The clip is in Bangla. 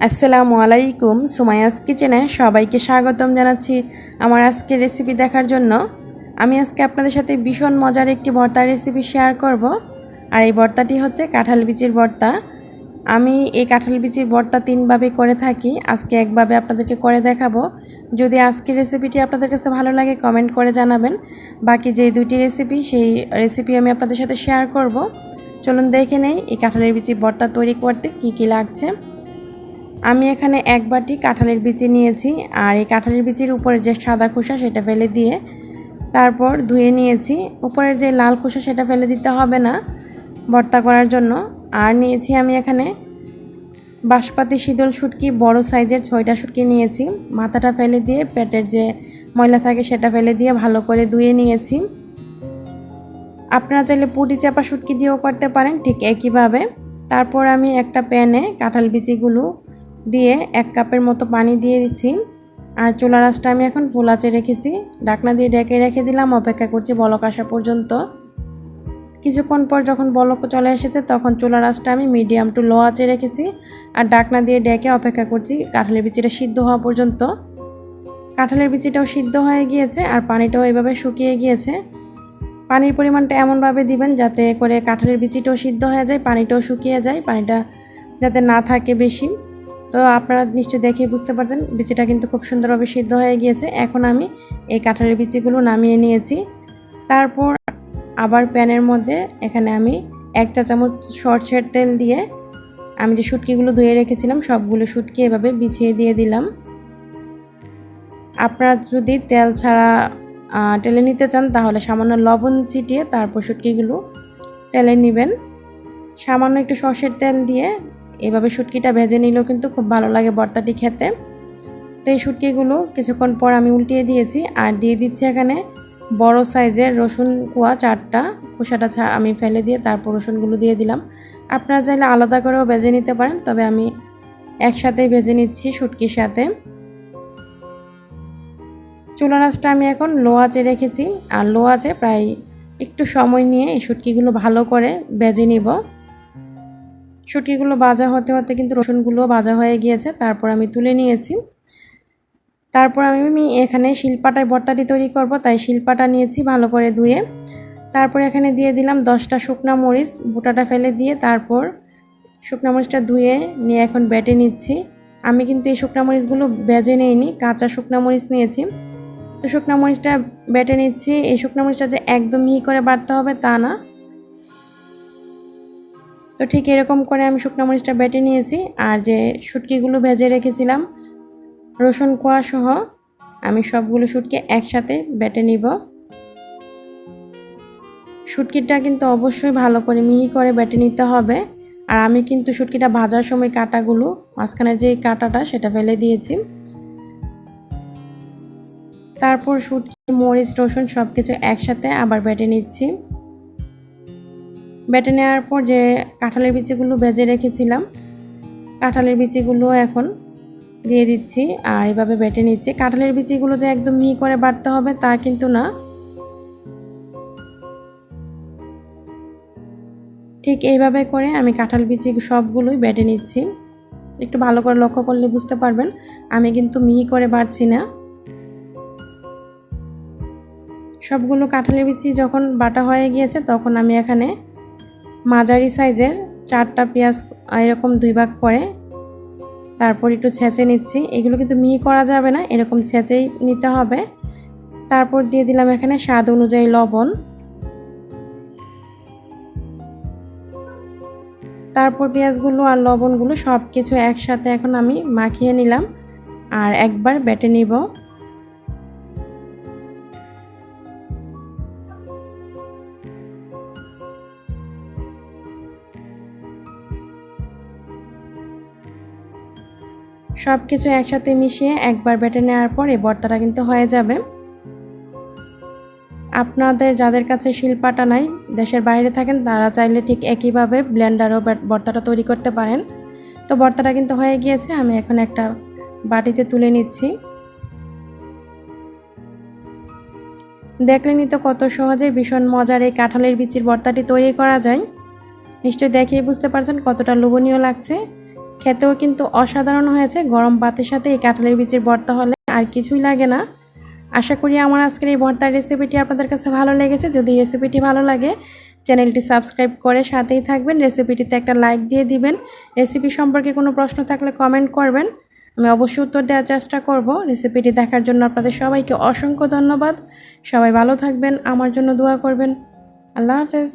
আসসালামু আলাইকুম। সুমাইয়াস কিচেনে সবাইকে স্বাগতম জানাচ্ছি আমার আজকের রেসিপি দেখার জন্য। আমি আজকে আপনাদের সাথে ভীষণ মজার একটি ভর্তার রেসিপি শেয়ার করব। আর এই ভর্তাটি হচ্ছে কাঁঠাল বিচির ভর্তা। আমি এই কাঁঠাল বিচির ভর্তা তিনভাবে করে থাকি, আজকে একভাবে আপনাদেরকে করে দেখাবো। যদি আজকের রেসিপিটি আপনাদের কাছে ভালো লাগে কমেন্ট করে জানাবেন। বাকি যে দুটি রেসিপি সেই রেসিপি আমি আপনাদের সাথে শেয়ার করব। চলুন দেখে নেই এই কাঁঠালের বিচির ভর্তা তৈরি করতে কি কি লাগছে। আমি এখানে এক বাটি কাঁঠালের বিচি নিয়েছি, আর এই কাঁঠালের বিচির উপরে যে সাদা খোসা সেটা ফেলে দিয়ে তারপর ধুয়ে নিয়েছি। উপরের যে লাল খোসা সেটা ফেলে দিতে হবে না ভর্তা করার জন্য। আর নিয়েছি আমি এখানে বাঁশপাতি শীতল শুটকি, বড় সাইজের 6টা শুটকি নিয়েছি। মাথাটা ফেলে দিয়ে পেটের যে ময়লা থাকে সেটা ফেলে দিয়ে ভালো করে ধুয়ে নিয়েছি। আপনারা চাইলে পুঁটি চাপা শুটকি দিয়েও করতে পারেন ঠিক একইভাবে। তারপর আমি একটা প্যানে কাঁঠাল বিচিগুলো দিয়ে 1 কাপের মতো পানি দিয়ে দিচ্ছি। আর চুলার আঁচটা আমি এখন ফুল আঁচে রেখেছি, ঢাকনা দিয়ে ঢেকে রেখে দিলাম। অপেক্ষা করছি বলক আসা পর্যন্ত। কিছুক্ষণ পর যখন বলক চলে এসেছে তখন চুলার আঁচটা আমি মিডিয়াম টু লো আঁচে রেখেছি আর ঢাকনা দিয়ে ঢেকে অপেক্ষা করছি কাঁঠালের বিচিটা সিদ্ধ হওয়া পর্যন্ত। কাঁঠালের বিচিটাও সিদ্ধ হয়ে গিয়েছে আর পানিটাও এভাবে শুকিয়ে গিয়েছে। পানির পরিমাণটা এমনভাবে দিবেন যাতে করে কাঁঠালের বিচিটাও সিদ্ধ হয়ে যায়, পানিটাও শুকিয়ে যায়, পানিটা যাতে না থাকে বেশি। তো আপনারা নিশ্চয়ই দেখে বুঝতে পারছেন বিচিটা কিন্তু খুব সুন্দরভাবে সিদ্ধ হয়ে গিয়েছে। এখন আমি এই কাঁঠালের বিচিগুলো নামিয়ে নিয়েছি। তারপর আবার প্যানের মধ্যে এখানে আমি 1 চা চামচ সরষের তেল দিয়ে আমি যে শুটকিগুলো ধুয়ে রেখেছিলাম সবগুলো শুটকি এভাবে বিছিয়ে দিয়ে দিলাম। আপনারা যদি তেল ছাড়া টেলে নিতে চান তাহলে সামান্য লবণ ছিটিয়ে তারপর শুটকিগুলো টেলে নেবেন। সামান্য একটু সরষের তেল দিয়ে এভাবে শুটকিটা ভেজে নিলেও কিন্তু খুব ভালো লাগে ভর্তাটি খেতে। তো এই শুটকিগুলো কিছুক্ষণ পর আমি উল্টিয়ে দিয়েছি আর দিয়ে দিচ্ছি এখানে বড় সাইজের রসুন কোয়া 4টা, খোসাটা আমি ফেলে দিয়ে তারপর রসুনগুলো দিয়ে দিলাম। আপনারা চাইলে আলাদা করেও ভেজে নিতে পারেন, তবে আমি একসাথেই ভেজে নিচ্ছি শুটকির সাথে। চুলার আঁচটা আমি এখন লো আঁচে রেখেছি আর লো আঁচে প্রায় একটু সময় নিয়ে এই শুটকিগুলো ভালো করে ভেজে নিব। শুটকিগুলো ভাজা হতে হতে কিন্তু রসুনগুলো ভাজা হয়ে গিয়েছে, তারপর আমি তুলে নিয়েছি। তারপর আমি এখানে শিলপাটায় ভর্তাটি তৈরি করব, তাই শিলপাটা নিয়েছি ভালো করে ধুয়ে। তারপর এখানে দিয়ে দিলাম 10টা শুকনা মরিচ, বোটাটা ফেলে দিয়ে তারপর শুকনা মরিচটা ধুয়ে নিয়ে এখন বেটে নিচ্ছি। আমি কিন্তু এই শুকনা মরিচগুলো ভেজে নিইনি, কাঁচা শুকনা মরিচ নিয়েছি। তো শুকনা মরিচটা বেটে নিচ্ছি। এই শুকনা মরিচটা যে একদম মিহি করে বাটতে হবে তা না। তো ঠিক এরকম করে আমি শুকনা মরিচটা বেটে নিয়েছি। আর যে শুটকিগুলো ভেজে রেখেছিলাম রসুন কোয়া সহ আমি সবগুলো শুটকি একসাথে বেটে নিব। শুটকিটা কিন্তু অবশ্যই ভালো করে মিহি করে বেটে নিতে হবে। আর আমি কিন্তু শুটকিটা ভাজার সময় কাঁটাগুলো, মাঝখানের যে কাঁটাটা সেটা ফেলে দিয়েছি। তারপর শুটকি, মরিচ, রসুন সব কিছু একসাথে আবার বেটে নিচ্ছি। বেটে নেওয়ার পর যে কাঁঠালের বিচিগুলো ভেজে রেখেছিলাম কাঁঠালের বিচিগুলো এখন দিয়ে দিচ্ছি আর এভাবে বেটে নিচ্ছি। কাঁঠালের বিচিগুলো যে একদম মিহি করে বাটতে হবে তা কিন্তু না, ঠিক এইভাবে করে আমি কাঁঠাল বিচি সবগুলোই বেটে নিচ্ছি। একটু ভালো করে লক্ষ্য করলে বুঝতে পারবেন আমি কিন্তু মিহি করে বাটছি না। সবগুলো কাঁঠালের বিচি যখন বাটা হয়ে গিয়েছে তখন আমি এখানে মাঝারি সাইজের 4টা পেঁয়াজ এরকম 2 ভাগ করে তারপর একটু ছেঁচে নিচ্ছি। এগুলো কিন্তু মিহি করা যাবে না, এরকম ছেঁচেই নিতে হবে। তারপর দিয়ে দিলাম এখানে স্বাদ অনুযায়ী লবণ। তারপর পেঁয়াজগুলো আর লবণগুলো সব কিছু একসাথে এখন আমি মাখিয়ে নিলাম আর একবার বেটে নিব। সব কিছু একসাথে মিশিয়ে একবার বেটে নেওয়ার পর এই ভর্তাটা কিন্তু হয়ে যাবে। আপনাদের যাদের কাছে শিলপাটা নাই, দেশের বাইরে থাকেন, তারা চাইলে ঠিক একইভাবে ব্লেন্ডারও ভর্তাটা তৈরি করতে পারেন। তো ভর্তাটা কিন্তু হয়ে গিয়েছে, আমি এখন একটা বাটিতে তুলে নিচ্ছি। দেখলেনই তো কত সহজে ভীষণ মজার এই কাঁঠালের বিচির ভর্তাটি তৈরি করা যায়। নিশ্চয়ই দেখেই বুঝতে পারছেন কতটা লোভনীয় লাগছে। খেতেও কিন্তু অসাধারণ হয়েছে। গরম ভাতের সাথে এই কাঁঠালের বিচির ভর্তা হলে আর কিছুই লাগে না। আশা করি আমার আজকের এই ভর্তার রেসিপিটি আপনাদের কাছে ভালো লেগেছে। যদি রেসিপিটি ভালো লাগে চ্যানেলটি সাবস্ক্রাইব করে সাথেই থাকবেন। রেসিপিটিতে একটা লাইক দিয়ে দিবেন। রেসিপি সম্পর্কে কোনো প্রশ্ন থাকলে কমেন্ট করবেন, আমি অবশ্যই উত্তর দেওয়ার চেষ্টা করব। রেসিপিটি দেখার জন্য আপনাদের সবাইকে অসংখ্য ধন্যবাদ। সবাই ভালো থাকবেন, আমার জন্য দোয়া করবেন। আল্লাহ হাফেজ।